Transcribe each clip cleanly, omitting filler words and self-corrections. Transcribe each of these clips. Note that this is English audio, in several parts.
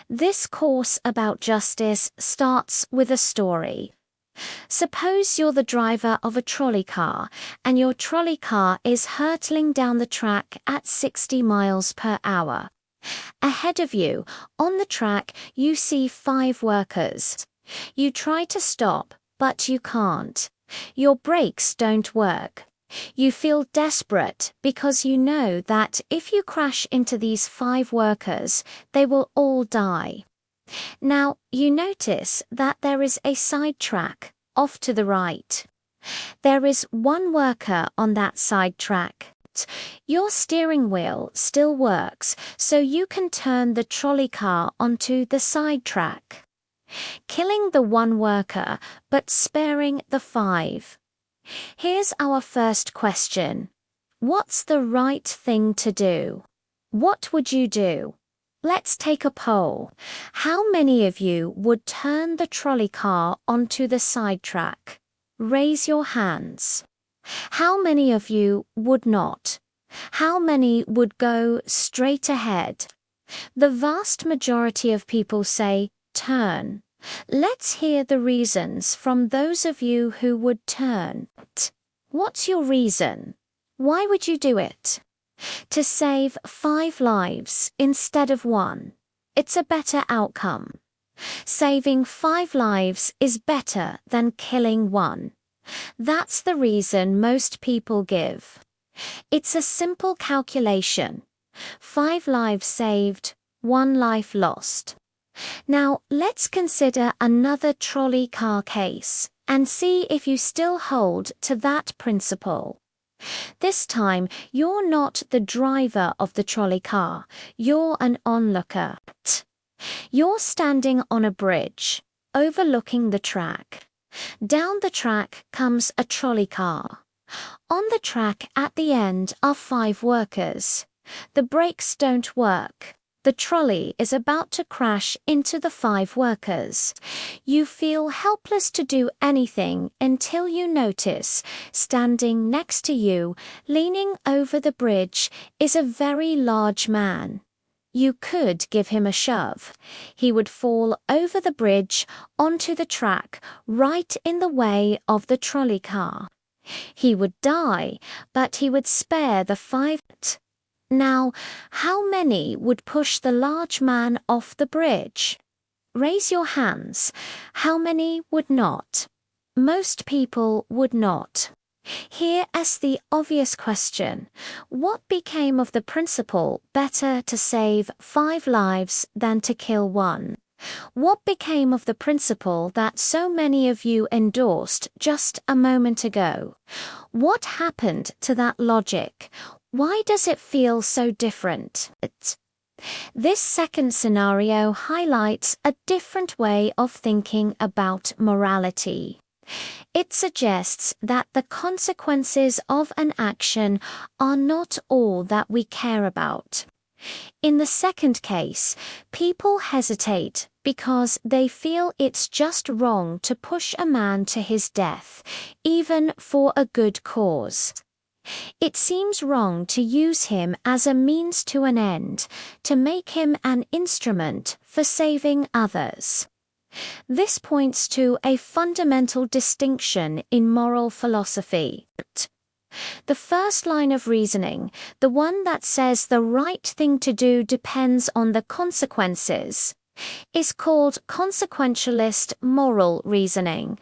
This course about justice starts with a story. Suppose you're the driver of a trolley car, and your trolley car is hurtling down the track at 60 miles per hour. Ahead of you, on the track, you see 5 workers. You try to stop, but you can't. Your brakes don't work. You feel desperate because you know that if you crash into these 5 workers, they will all die. Now, you notice that there is a side track off to the right. There is one worker on that side track. Your steering wheel still works, so you can turn the trolley car onto the side track, killing the one worker but sparing the 5. Here's our first question. What's the right thing to do? What would you do? Let's take a poll. How many of you would turn the trolley car onto the side track? Raise your hands. How many of you would not? How many would go straight ahead? The vast majority of people say, turn. Let's hear the reasons from those of you who would turn. What's your reason? Why would you do it? To save 5 lives instead of 1. It's a better outcome. Saving 5 lives is better than killing 1. That's the reason most people give. It's a simple calculation. 5 lives saved, 1 life lost. Now, let's consider another trolley car case and see if you still hold to that principle. This time, you're not the driver of the trolley car, you're an onlooker. You're standing on a bridge, overlooking the track. Down the track comes a trolley car. On the track at the end are 5 workers. The brakes don't work. The trolley is about to crash into the 5 workers. You feel helpless to do anything until you notice, standing next to you, leaning over the bridge, is a very large man. You could give him a shove. He would fall over the bridge onto the track, right in the way of the trolley car. He would die, but he would spare the 5. Now, how many would push the large man off the bridge? Raise your hands. How many would not? Most people would not. Here is the obvious question. What became of the principle better to save 5 lives than to kill 1? What became of the principle that so many of you endorsed just a moment ago? What happened to that logic? Why does it feel so different? This second scenario highlights a different way of thinking about morality. It suggests that the consequences of an action are not all that we care about. In the second case, people hesitate because they feel it's just wrong to push a man to his death, even for a good cause. It seems wrong to use him as a means to an end, to make him an instrument for saving others. This points to a fundamental distinction in moral philosophy. The first line of reasoning, the one that says the right thing to do depends on the consequences, is called consequentialist moral reasoning.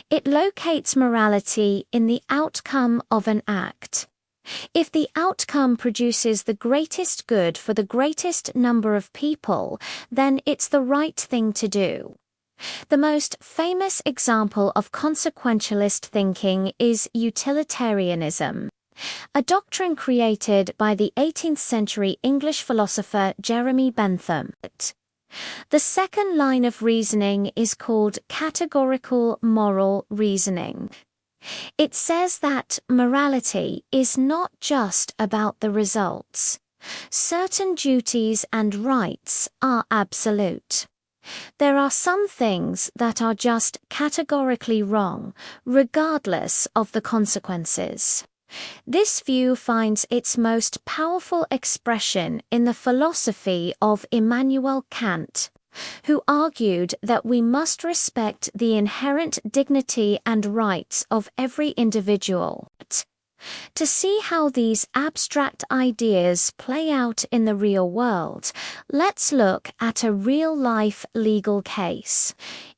It locates morality in the outcome of an act. If the outcome produces the greatest good for the greatest number of people, then it's the right thing to do. The most famous example of consequentialist thinking is utilitarianism, a doctrine created by the 18th century English philosopher Jeremy Bentham. The second line of reasoning is called categorical moral reasoning. It says that morality is not just about the results. Certain duties and rights are absolute. There are some things that are just categorically wrong, regardless of the consequences. This view finds its most powerful expression in the philosophy of Immanuel Kant. who argued that we must respect the inherent dignity and rights of every individual. To see how these abstract ideas play out in the real world, let's look at a real-life legal case.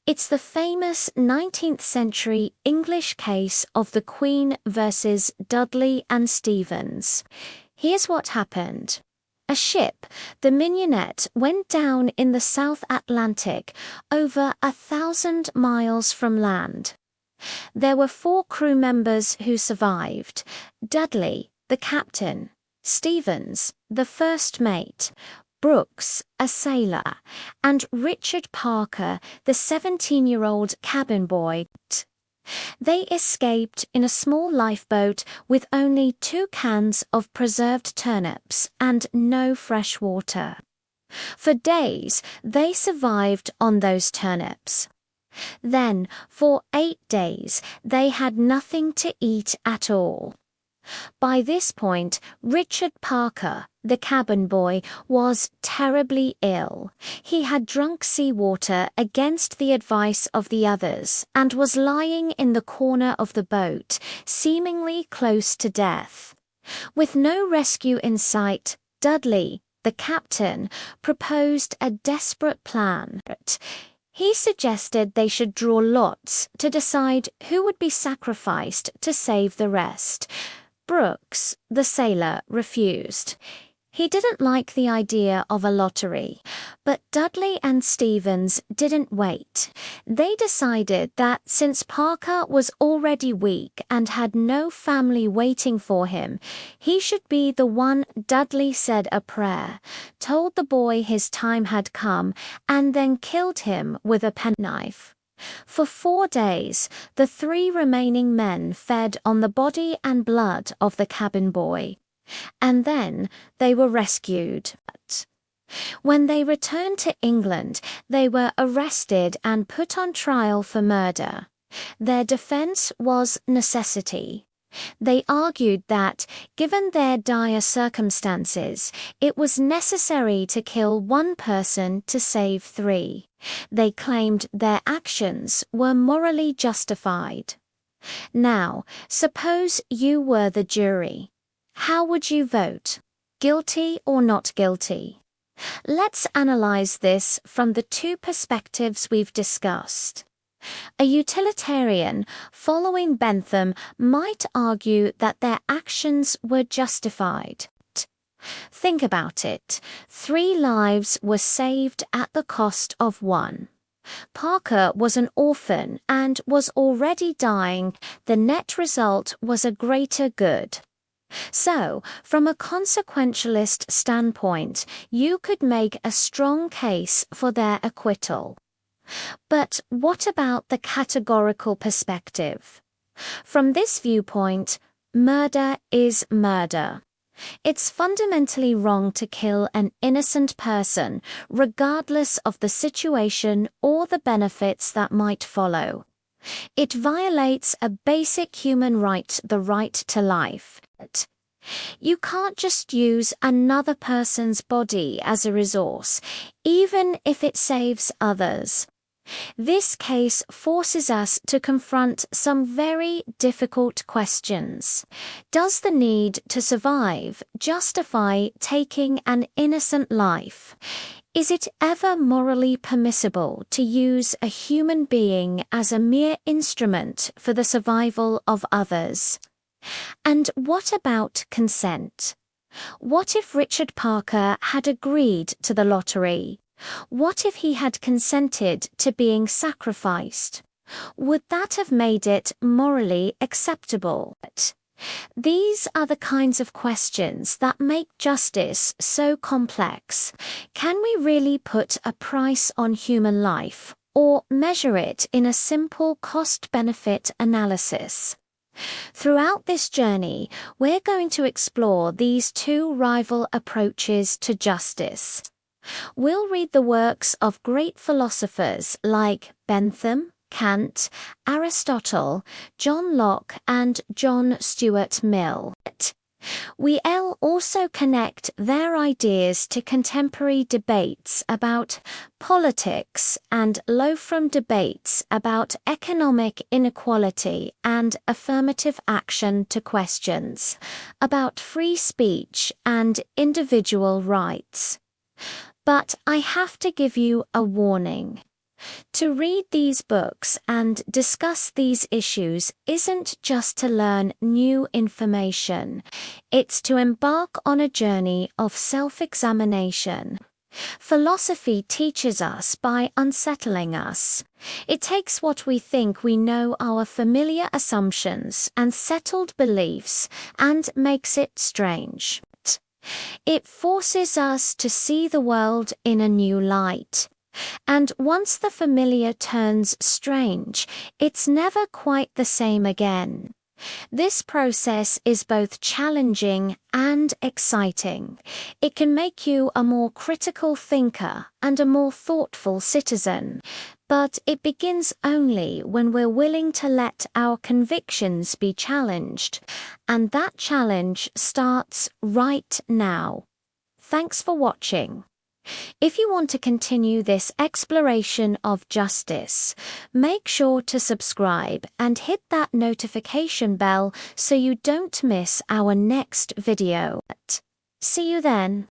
It's the famous 19th century English case of the Queen versus Dudley and Stephens. Here's what happened. A ship, the Mignonette, went down in the South Atlantic over 1,000 miles from land. There were 4 crew members who survived: Dudley, the captain; Stephens, the first mate; Brooks, a sailor; and Richard Parker, the 17-year-old cabin boy. They escaped in a small lifeboat with only 2 cans of preserved turnips and no fresh water. For days, they survived on those turnips. Then, for 8 days, they had nothing to eat at all. By this point, Richard Parker, the cabin boy, was terribly ill. He had drunk seawater against the advice of the others and was lying in the corner of the boat, seemingly close to death. With no rescue in sight, Dudley, the captain, proposed a desperate plan. He suggested they should draw lots to decide who would be sacrificed to save the rest. Brooks, the sailor, refused. He didn't like the idea of a lottery, but Dudley and Stephens didn't wait. They decided that since Parker was already weak and had no family waiting for him, he should be the one. Dudley said a prayer, told the boy his time had come, and then killed him with a penknife. For 4 days, the 3 remaining men fed on the body and blood of the cabin boy. And then they were rescued. When they returned to England, they were arrested and put on trial for murder. Their defense was necessity. They argued that, given their dire circumstances, it was necessary to kill 1 person to save 3. They claimed their actions were morally justified. Now, suppose you were the jury. How would you vote? Guilty or not guilty? Let's analyze this from the 2 perspectives we've discussed. A utilitarian, following Bentham, might argue that their actions were justified. Think about it. 3 lives were saved at the cost of 1. Parker was an orphan and was already dying. The net result was a greater good. So, from a consequentialist standpoint, you could make a strong case for their acquittal. But what about the categorical perspective? From this viewpoint, murder is murder. It's fundamentally wrong to kill an innocent person, regardless of the situation or the benefits that might follow. It violates a basic human right, the right to life. You can't just use another person's body as a resource, even if it saves others. This case forces us to confront some very difficult questions. Does the need to survive justify taking an innocent life? Is it ever morally permissible to use a human being as a mere instrument for the survival of others? And what about consent? What if Richard Parker had agreed to the lottery? What if he had consented to being sacrificed? Would that have made it morally acceptable? These are the kinds of questions that make justice so complex. Can we really put a price on human life, or measure it in a simple cost-benefit analysis? Throughout this journey, we're going to explore these 2 rival approaches to justice. We'll read the works of great philosophers like Bentham, Kant, Aristotle, John Locke, and John Stuart Mill. We'll also connect their ideas to contemporary debates about politics and low-from debates about economic inequality and affirmative action to questions about free speech and individual rights. But I have to give you a warning. To read these books and discuss these issues isn't just to learn new information, it's to embark on a journey of self-examination. Philosophy teaches us by unsettling us. It takes what we think we know, our familiar assumptions and settled beliefs, and makes it strange. It forces us to see the world in a new light. And once the familiar turns strange, it's never quite the same again. This process is both challenging and exciting. It can make you a more critical thinker and a more thoughtful citizen, but it begins only when we're willing to let our convictions be challenged, and that challenge starts right now. Thanks for watching. If you want to continue this exploration of justice, make sure to subscribe and hit that notification bell so you don't miss our next video. See you then.